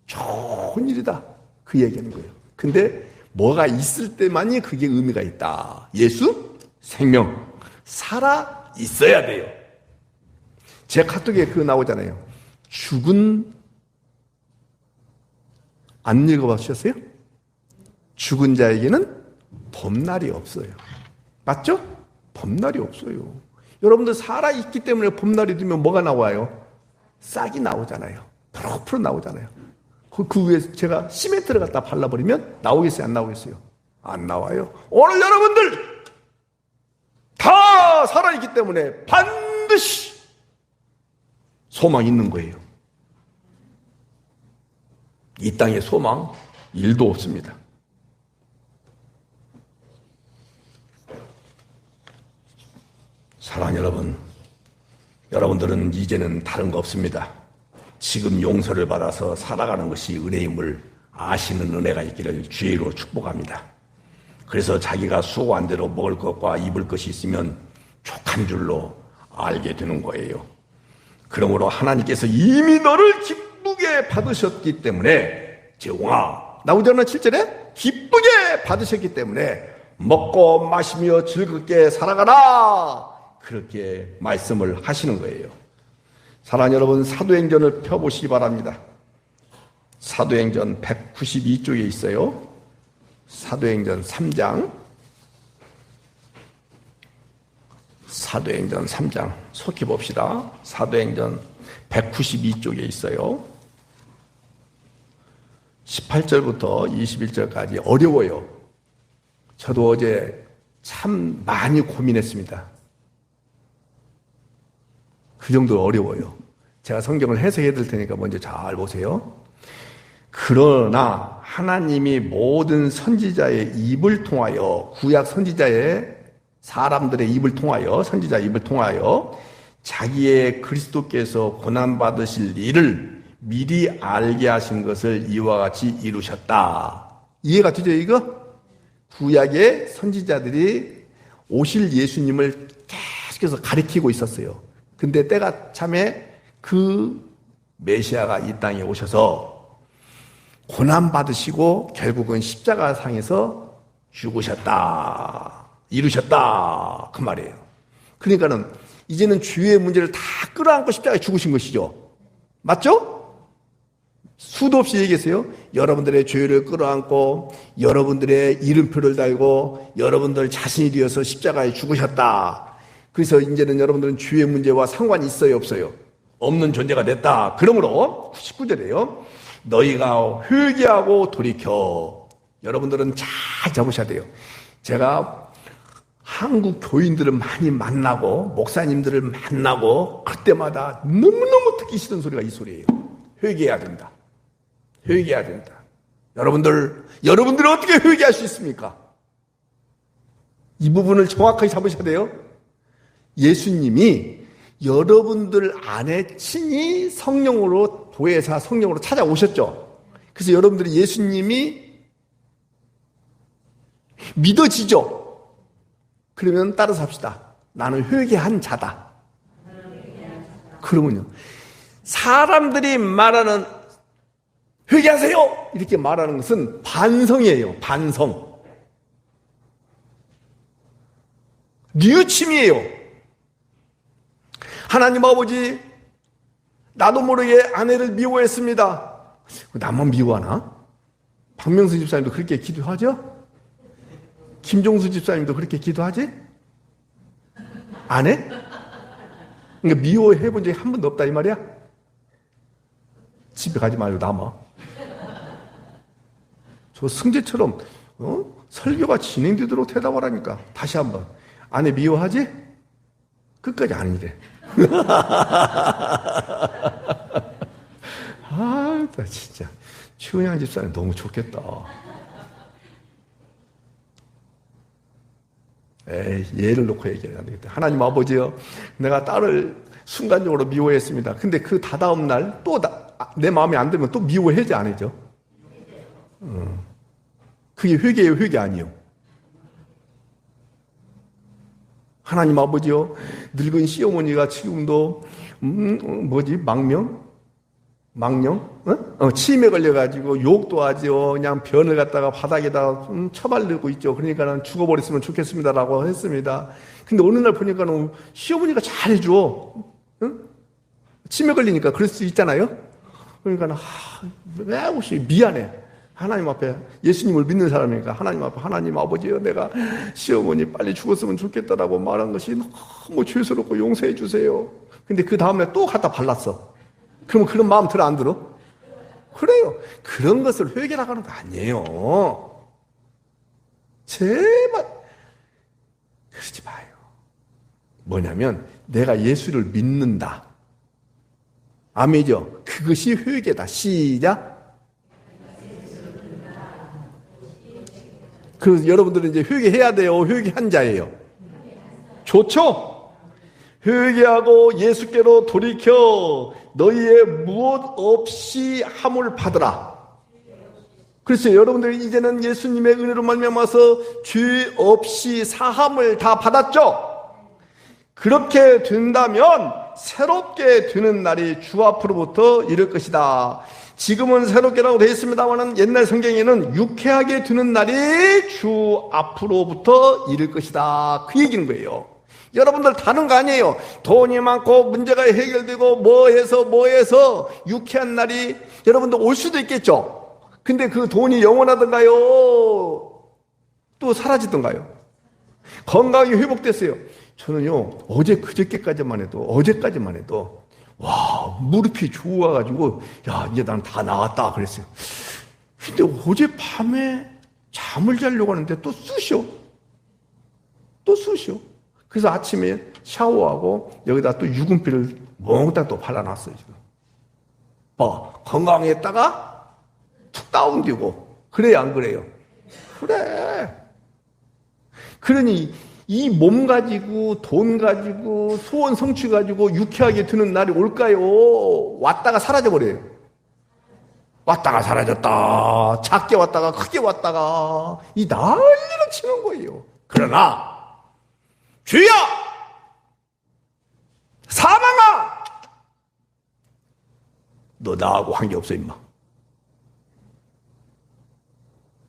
좋은 일이다 그 얘기하는 거예요. 근데 뭐가 있을 때만이 그게 의미가 있다. 예수, 생명, 살아 있어야 돼요. 제 카톡에 그거 나오잖아요. 죽은, 안 읽어보셨어요? 죽은 자에게는 범날이 없어요. 맞죠? 범날이 없어요. 여러분들 살아있기 때문에 범날이 되면 뭐가 나와요? 싹이 나오잖아요. 푸르푸르 나오잖아요. 그 위에 제가 시멘트를 갖다 발라버리면 나오겠어요? 안 나오겠어요? 안 나와요. 오늘 여러분들 다 살아있기 때문에 반드시 소망이 있는 거예요. 이 땅에 소망 1도 없습니다. 사랑 여러분, 여러분들은 이제는 다른 거 없습니다. 지금 용서를 받아서 살아가는 것이 은혜임을 아시는 은혜가 있기를 주의로 축복합니다. 그래서 자기가 수고한 대로 먹을 것과 입을 것이 있으면 족한 줄로 알게 되는 거예요. 그러므로 하나님께서 이미 너를 기쁘게 받으셨기 때문에, 제공아, 나오잖아 7절에 기쁘게 받으셨기 때문에 먹고 마시며 즐겁게 살아가라, 그렇게 말씀을 하시는 거예요. 사랑하는 여러분, 사도행전을 펴보시기 바랍니다. 사도행전 192쪽에 있어요. 사도행전 3장. 사도행전 3장 속히 봅시다. 사도행전 192쪽에 있어요. 18절부터 21절까지 어려워요. 저도 어제 참 많이 고민했습니다. 그 정도로 어려워요. 제가 성경을 해석해 드릴 테니까 먼저 잘 보세요. 그러나 하나님이 모든 선지자의 입을 통하여, 구약 선지자의 사람들의 입을 통하여, 선지자 입을 통하여 자기의 그리스도께서 고난받으실 일을 미리 알게 하신 것을 이와 같이 이루셨다. 이해가 되죠, 이거? 구약의 선지자들이 오실 예수님을 계속해서 가리키고 있었어요. 근데 때가 참에 그 메시아가 이 땅에 오셔서 고난받으시고 결국은 십자가상에서 죽으셨다, 이루셨다, 그 말이에요. 그러니까는 이제는 죄의 문제를 다 끌어안고 십자가에 죽으신 것이죠. 맞죠? 수도 없이 얘기했어요. 여러분들의 죄를 끌어안고 여러분들의 이름표를 달고 여러분들 자신이 되어서 십자가에 죽으셨다. 그래서 이제는 여러분들은 죄의 문제와 상관이 있어요, 없어요? 없는 존재가 됐다. 그러므로 19절에요. 너희가 회개하고 돌이켜. 여러분들은 잘 잡으셔야 돼요. 제가 한국 교인들을 많이 만나고 목사님들을 만나고 그때마다 너무너무 듣기 싫은 소리가 이 소리예요. 회개해야 된다. 회개해야 된다. 여러분들은 어떻게 회개할 수 있습니까? 이 부분을 정확하게 잡으셔야 돼요. 예수님이 여러분들 안에 친히 성령으로, 보혜사 성령으로 찾아오셨죠. 그래서 여러분들이 예수님이 믿어지죠. 그러면 따라서 합시다. 나는 회개한 자다. 그러면요, 사람들이 말하는 회개하세요 이렇게 말하는 것은 반성이에요. 반성, 뉘우침이에요. 하나님 아버지, 나도 모르게 아내를 미워했습니다. 나만 미워하나? 박명수 집사님도 그렇게 기도하죠? 김종수 집사님도 그렇게 기도하지? 안 해? 그러니까 미워해 본 적이 한 번도 없다 이 말이야? 집에 가지 말고 남아. 저 승재처럼 설교가 진행되도록 대답하라니까. 다시 한번. 아내 미워하지? 끝까지 아니래. 아, 나 진짜 최은양 집사님 너무 좋겠다. 에이, 예를 놓고 얘기해야 되겠다. 하나님 아버지요, 내가 딸을 순간적으로 미워했습니다. 근데 그 다다음 날 또 내 마음에 안 들면 또 미워해야지 안 해죠? 그게 회개예요, 회개 아니에요? 하나님 아버지요, 늙은 시어머니가 지금도 망명? 망령? 치매에 걸려가지고 욕도 하죠. 그냥 변을 갖다가 바닥에다 처발르고 있죠. 그러니까는 죽어버렸으면 좋겠습니다라고 했습니다. 근데 어느 날 보니까는 시어머니가 잘해줘. 응? 치매 걸리니까 그럴 수 있잖아요. 그러니까 왜 혹시 미안해. 하나님 앞에 예수님을 믿는 사람이니까 하나님 앞에 하나님 아버지요, 내가 시어머니 빨리 죽었으면 좋겠다라고 말한 것이 너무 죄스럽고 용서해 주세요. 근데 그 다음에 또 갖다 발랐어. 그러면 그런 마음 들어 안 들어? 그래요. 그런 것을 회개라고 하는 거 아니에요. 제발 그러지 마요. 뭐냐면 내가 예수를 믿는다. 아멘이죠. 그것이 회개다. 시작. 그래서 여러분들은 이제 회개해야 돼요. 회개한 자예요. 좋죠? 회개하고 예수께로 돌이켜 너희의 무엇 없이 함을 받으라. 그렇죠. 여러분들 이제는 예수님의 은혜로 말미암아서 죄 없이 사함을 다 받았죠. 그렇게 된다면 새롭게 되는 날이 주 앞으로부터 이를 것이다. 지금은 새롭게라고 되어 있습니다만 옛날 성경에는 유쾌하게 되는 날이 주 앞으로부터 이를 것이다. 그 얘기는 거예요. 여러분들 다른 거 아니에요. 돈이 많고 문제가 해결되고 뭐 해서 유쾌한 날이 여러분들 올 수도 있겠죠. 근데 그 돈이 영원하던가요? 또 사라지던가요? 건강이 회복됐어요. 저는요, 어제까지만 해도 와, 무릎이 좋아가지고 야, 이제 난 다 나았다 그랬어요. 근데 어젯밤에 잠을 자려고 하는데 또 쑤셔. 그래서 아침에 샤워하고 여기다 또 유분피를 몽땅 또 발라놨어요, 지금. 건강했다가 툭 다운되고. 그래요, 안 그래요? 그래. 그러니 이 몸 가지고 돈 가지고 소원 성취 가지고 유쾌하게 드는 날이 올까요? 왔다가 사라져버려요. 왔다가 사라졌다. 작게 왔다가 크게 왔다가 이 난리를 치는 거예요. 그러나 주여! 사망아! 너 나하고 한 게 없어 임마.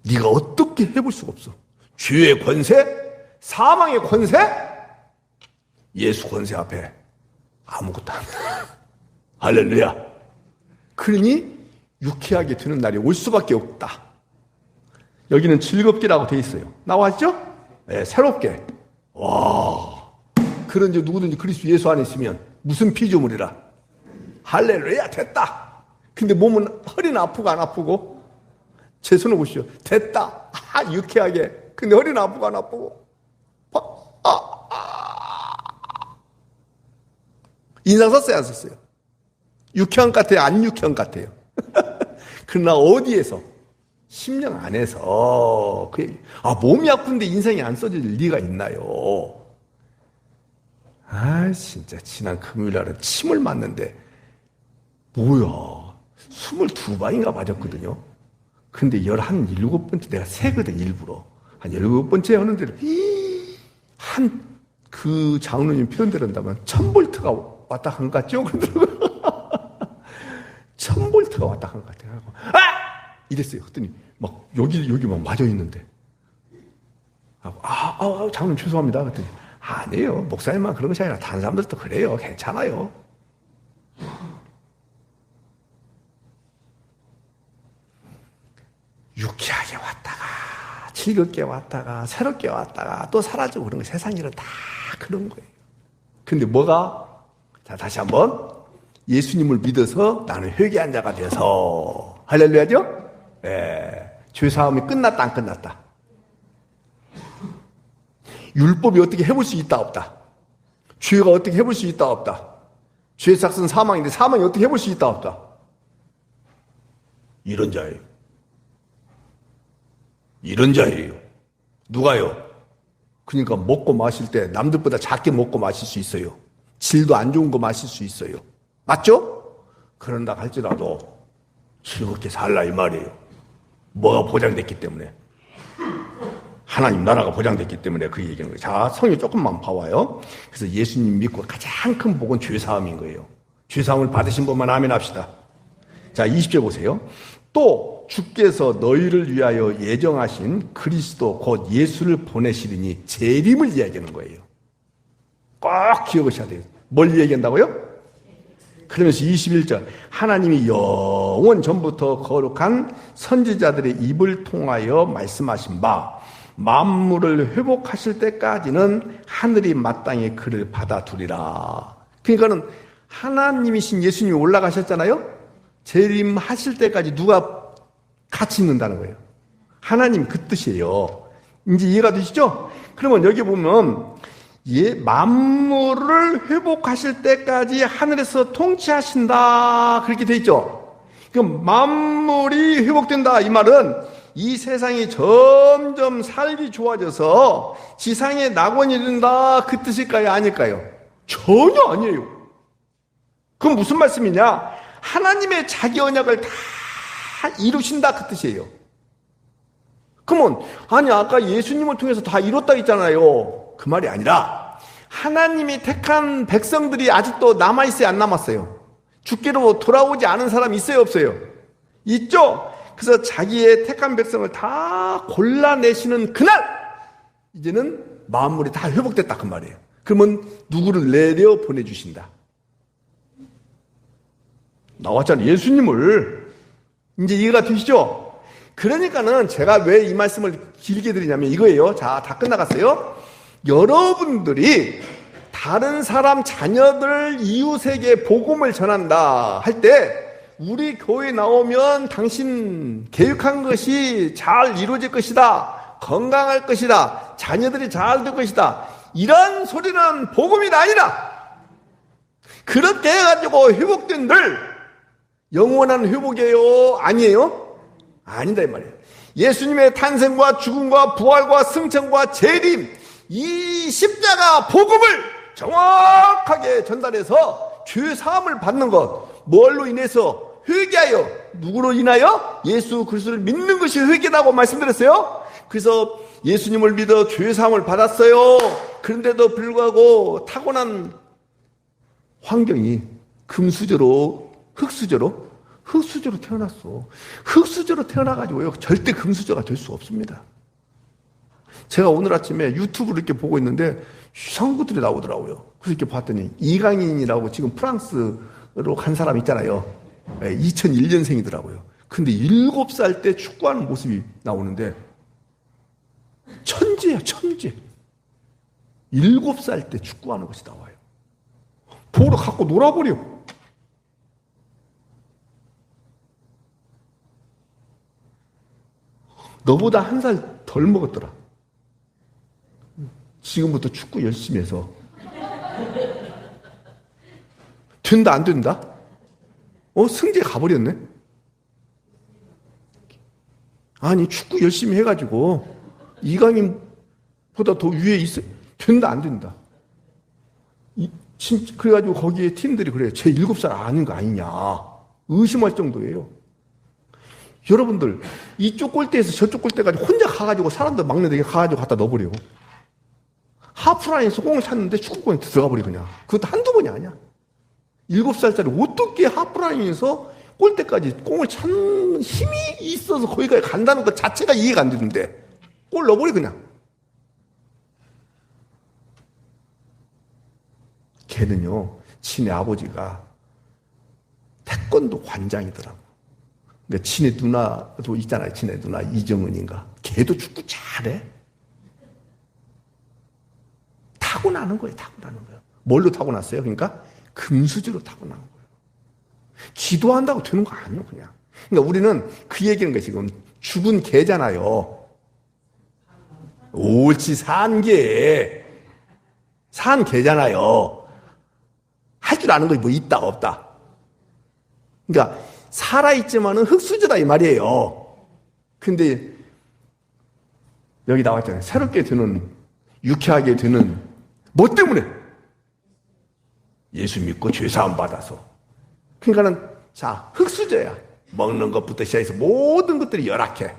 네가 어떻게 해볼 수가 없어. 죄의 권세? 사망의 권세? 예수 권세 앞에 아무것도 안 돼. 할렐루야. 그러니 유쾌하게 되는 날이 올 수밖에 없다. 여기는 즐겁게라고 돼 있어요. 나왔죠? 네, 새롭게. 와, 그런 이제 누구든지 그리스도 예수 안에 있으면 무슨 피조물이라. 할렐루야, 됐다. 근데 몸은 허리는 아프고 안 아프고? 제 손을 보시죠. 됐다. 유쾌하게. 근데 허리는 아프고 안 아프고? 인상 썼어요, 안 썼어요? 유쾌한 것 같아요, 안 유쾌한 것 같아요? 그러나 어디에서? 심령 안에서. 몸이 아픈데 인상이 안 써질 리가 있나요? 진짜 지난 금요일날은 침을 맞는데 뭐야, 22방인가 맞았거든요. 근데 17번째 내가 세거든, 일부러. 한 17번째 하는데 그 장로님 표현대로 한다면 1000볼트가 왔다 간 것 같죠? 그러더라고요. 1000볼트가 왔다 간 것 같아요. 이랬어요. 그랬더니 막 여기 막 맞아 있는데. 장로님 죄송합니다. 그랬더니 아니에요. 목사님만 그런 것이 아니라 다른 사람들도 그래요. 괜찮아요. 유쾌하게 왔다가 즐겁게 왔다가 새롭게 왔다가 또 사라지고 그런 거 세상 일은 다 그런 거예요. 근데 뭐가? 자, 다시 한번 예수님을 믿어서 나는 회개한 자가 돼서 할렐루야죠? 죄사함이 끝났다 안 끝났다? 율법이 어떻게 해볼 수 있다 없다? 죄가 어떻게 해볼 수 있다 없다? 죄의 삭은 사망인데 사망이 어떻게 해볼 수 있다 없다? 이런 자예요. 이런 자예요. 누가요? 그러니까 먹고 마실 때 남들보다 작게 먹고 마실 수 있어요. 질도 안 좋은 거 마실 수 있어요. 맞죠? 그런다 할지라도 즐겁게 살라 이 말이에요. 뭐가 보장됐기 때문에. 하나님 나라가 보장됐기 때문에 그 얘기하는 거예요. 자, 성경 조금만 봐와요. 그래서 예수님 믿고 가장 큰 복은 죄사함인 거예요. 죄사함을 받으신 분만 아멘 합시다. 자, 20절 보세요. 또 주께서 너희를 위하여 예정하신 그리스도 곧 예수를 보내시리니 재림을 이야기하는 거예요. 꼭 기억하셔야 돼요. 뭘 얘기한다고요? 그러면서 21절 하나님이 영원 전부터 거룩한 선지자들의 입을 통하여 말씀하신 바 만물을 회복하실 때까지는 하늘이 마땅히 그를 받아두리라. 그러니까는 하나님이신 예수님이 올라가셨잖아요. 재림하실 때까지 누가 같이 있는다는 거예요. 하나님 그 뜻이에요. 이제 이해가 되시죠? 그러면 여기 보면 만물을 회복하실 때까지 하늘에서 통치하신다 그렇게 돼 있죠. 그럼 만물이 회복된다 이 말은 이 세상이 점점 살기 좋아져서 지상에 낙원이 된다 그 뜻일까요? 아닐까요? 전혀 아니에요. 그럼 무슨 말씀이냐? 하나님의 자기 언약을 다 이루신다 그 뜻이에요. 그러면 아니 아까 예수님을 통해서 다 이뤘다 했잖아요. 그 말이 아니라 하나님이 택한 백성들이 아직도 남아있어요? 안 남았어요? 주께로 돌아오지 않은 사람이 있어요? 없어요? 있죠? 그래서 자기의 택한 백성을 다 골라내시는 그날 이제는 만물이 다 회복됐다 그 말이에요. 그러면 누구를 내려 보내주신다. 나왔잖아요. 예수님을. 이제 이해가 되시죠? 그러니까는 제가 왜 이 말씀을 길게 드리냐면 이거예요. 자, 다 끝나갔어요. 여러분들이 다른 사람 자녀들 이웃에게 복음을 전한다 할 때 우리 교회 나오면 당신 계획한 것이 잘 이루어질 것이다. 건강할 것이다. 자녀들이 잘 될 것이다. 이런 소리는 복음이 아니라 그렇게 해가지고 회복된들 영원한 회복이에요? 아니에요? 아니다 이 말이에요. 예수님의 탄생과 죽음과 부활과 승천과 재림 이 십자가 복음을 정확하게 전달해서 죄 사함을 받는 것 뭘로 인해서 회개하여 누구로 인하여 예수 그리스도를 믿는 것이 회개라고 말씀드렸어요. 그래서 예수님을 믿어 죄 사함을 받았어요. 그런데도 불구하고 타고난 환경이 금수저로 흙수저로 태어났어. 흙수저로 태어나가지고요 절대 금수저가 될 수 없습니다. 제가 오늘 아침에 유튜브를 이렇게 보고 있는데 이상한 것들이 나오더라고요. 그래서 이렇게 봤더니 이강인이라고 지금 프랑스로 간 사람 있잖아요. 2001년생이더라고요. 근데 7살 때 축구하는 모습이 나오는데 천재야 천재. 7살 때 축구하는 것이 나와요. 보러 갖고 놀아버려. 너보다 한 살 덜 먹었더라. 지금부터 축구 열심히 해서 된다 안 된다? 승재 가버렸네. 아니 축구 열심히 해가지고 이강인보다 더 위에 있어. 된다 안 된다? 그래가지고 거기에 팀들이 그래요. 쟤 7살 아닌 거 아니냐 의심할 정도예요. 여러분들 이쪽 골대에서 저쪽 골대까지 혼자 가가지고 사람들 막내들에게 가가지고 갖다 넣어버려. 하프라인에서 공을 찼는데 축구공에 들어가 버려 그냥. 그것도 한두 번이 아니야. 7살짜리 어떻게 하프라인에서 골대까지 공을 찬 힘이 있어서 거기까지 간다는 것 자체가 이해가 안 되는데 골 넣어버려 그냥. 걔는요 친애 아버지가 태권도 관장이더라고. 그러니까 친애 누나도 있잖아요. 친애 누나 이정은인가. 걔도 축구 잘해. 타고나는 거예요. 타고나는 거예요. 뭘로 타고났어요? 그러니까 금수저로 타고난 거예요. 기도한다고 되는 거 아니에요. 그냥. 그러니까 우리는 그 얘기하는 거예요. 지금 죽은 개잖아요. 옳지 산 개잖아요. 할 줄 아는 거 뭐 있다 없다. 그러니까 살아있지만은 흙수저다 이 말이에요. 근데 여기 나왔잖아요. 새롭게 되는 유쾌하게 되는 뭐 때문에? 예수 믿고 죄사함 받아서. 그러니까는 자 흙수저야. 먹는 것부터 시작해서 모든 것들이 열악해.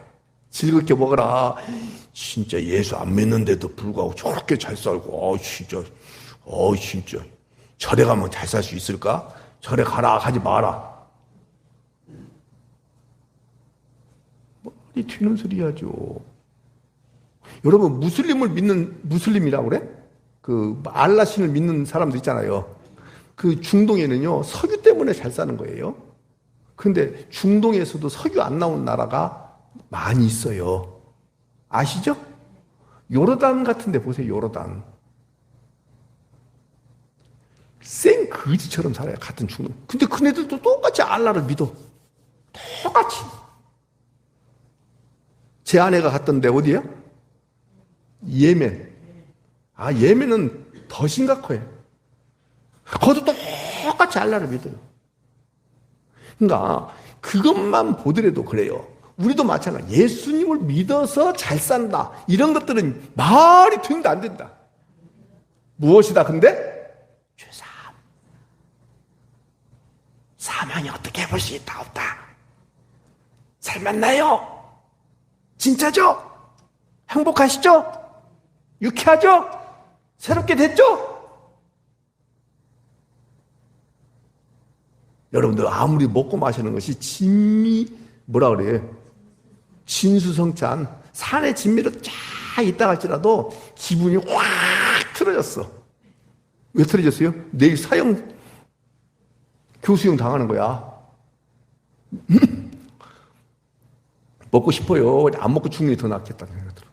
즐겁게 먹어라. 진짜 예수 안 믿는데도 불구하고 저렇게 잘 살고 진짜 절에 가면 잘 살 수 있을까? 절에 가라 하지 마라. 튀는 소리 하죠. 여러분, 무슬림이라고 그래? 그 알라 신을 믿는 사람들 있잖아요. 그 중동에는요, 석유 때문에 잘 사는 거예요. 그런데 중동에서도 석유 안 나온 나라가 많이 있어요. 아시죠? 요르단 같은 데 보세요, 요르단. 생 거지처럼 살아요, 같은 중동. 근데 그네들도 똑같이 알라를 믿어. 똑같이. 제 아내가 갔던 데 어디야? 예멘. 예멘은 더 심각해요. 거기도 똑같이 알라를 믿어요. 그러니까 그것만 보더라도 그래요. 우리도 마찬가지. 예수님을 믿어서 잘 산다. 이런 것들은 말이 되는데 안 된다. 무엇이다 근데? 죄사함. 사망이 어떻게 해볼 수 있다 없다. 살만나요? 진짜죠? 행복하시죠? 유쾌하죠? 새롭게 됐죠? 여러분들 아무리 먹고 마시는 것이 뭐라 그래요? 진수성찬 산의 진미로 쫙 있다 할지라도 기분이 확 틀어졌어. 왜 틀어졌어요? 내일 교수형 당하는 거야. 먹고 싶어요. 안 먹고 죽는 게 더 낫겠다는 생각이 들어.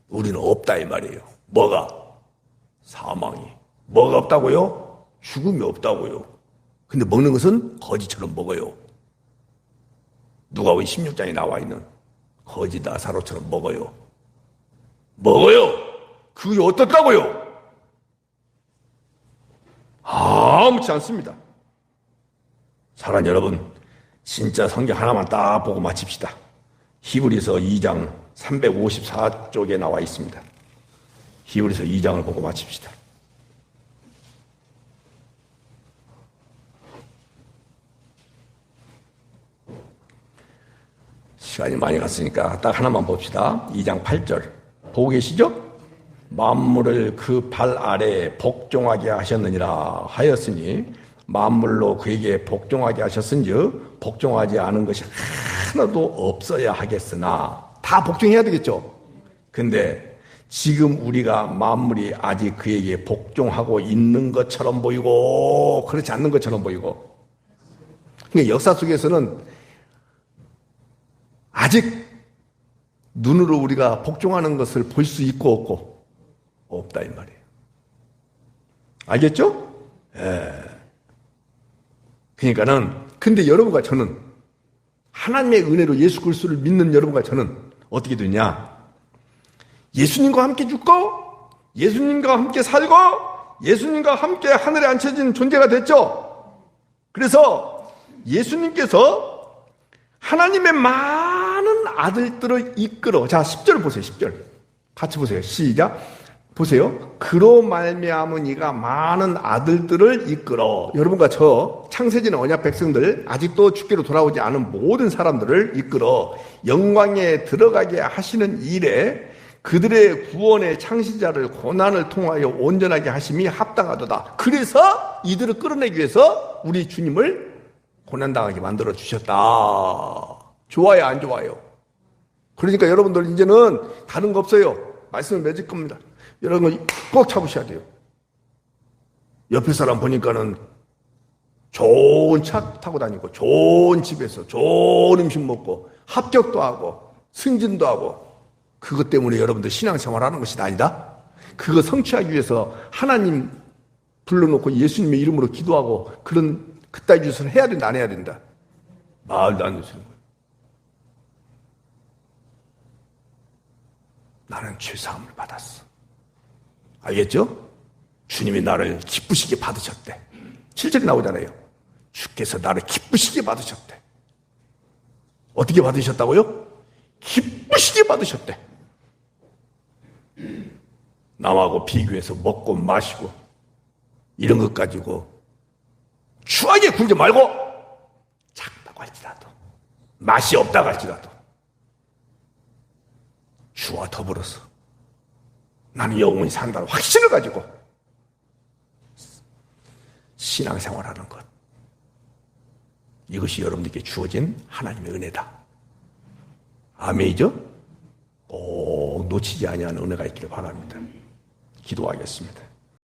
우리는 없다 이 말이에요. 뭐가? 사망이. 뭐가 없다고요? 죽음이 없다고요. 근데 먹는 것은 거지처럼 먹어요. 누가복음 16장에 나와 있는 거지 나사로처럼 먹어요. 먹어요. 그게 어떻다고요? 아무렇지 않습니다. 사랑하는 여러분, 진짜 성경 하나만 딱 보고 마칩시다. 히브리서 2장 354쪽에 나와 있습니다. 히브리서 2장을 보고 마칩시다. 시간이 많이 갔으니까 딱 하나만 봅시다. 2장 8절. 보고 계시죠? 만물을 그 발 아래에 복종하게 하셨느니라 하였으니 만물로 그에게 복종하게 하셨은즉 복종하지 않은 것이 하나도 없어야 하겠으나 다 복종해야 되겠죠. 근데 지금 우리가 만물이 아직 그에게 복종하고 있는 것처럼 보이고 그렇지 않는 것처럼 보이고, 그러니까 역사 속에서는 아직 눈으로 우리가 복종하는 것을 볼 수 있고 없고 없다 이 말이에요. 알겠죠? 그러니까는 근데 여러분과 저는 하나님의 은혜로 예수 그리스도를 믿는 여러분과 저는 어떻게 되냐? 예수님과 함께 죽고 예수님과 함께 살고 예수님과 함께 하늘에 앉혀진 존재가 됐죠. 그래서 예수님께서 하나님의 많은 아들들을 이끌어. 자, 10절을 보세요. 10절. 같이 보세요. 시작. 보세요. 그로 말미암은 이가 많은 아들들을 이끌어. 여러분과 저 창세기는 언약 백성들, 아직도 주께로 돌아오지 않은 모든 사람들을 이끌어 영광에 들어가게 하시는 일에 그들의 구원의 창시자를 고난을 통하여 온전하게 하심이 합당하도다. 그래서 이들을 끌어내기 위해서 우리 주님을 고난당하게 만들어 주셨다. 좋아요, 안 좋아요? 그러니까 여러분들 이제는 다른 거 없어요. 말씀을 맺을 겁니다. 여러분 꼭 잡으셔야 돼요. 옆에 사람 보니까는 좋은 차 타고 다니고 좋은 집에서 좋은 음식 먹고 합격도 하고 승진도 하고, 그것 때문에 여러분들 신앙생활하는 것이 아니다. 그거 성취하기 위해서 하나님 불러놓고 예수님의 이름으로 기도하고 그런 그따위 짓을 해야 된다 안 해야 된다? 말도 안 되시는 거예요. 나는 죄사함을 받았어. 알겠죠? 주님이 나를 기쁘시게 받으셨대. 7절에 나오잖아요. 주께서 나를 기쁘시게 받으셨대. 어떻게 받으셨다고요? 기쁘시게 받으셨대. 남하고 비교해서 먹고 마시고 이런 것 가지고 추하게 굴지 말고, 작다고 할지라도 맛이 없다고 할지라도 주와 더불어서 나는 영원히 산다는 확신을 가지고 신앙생활하는 것. 이것이 여러분들께 주어진 하나님의 은혜다. 아멘이죠? 꼭 놓치지 아니하는 은혜가 있기를 바랍니다. 기도하겠습니다.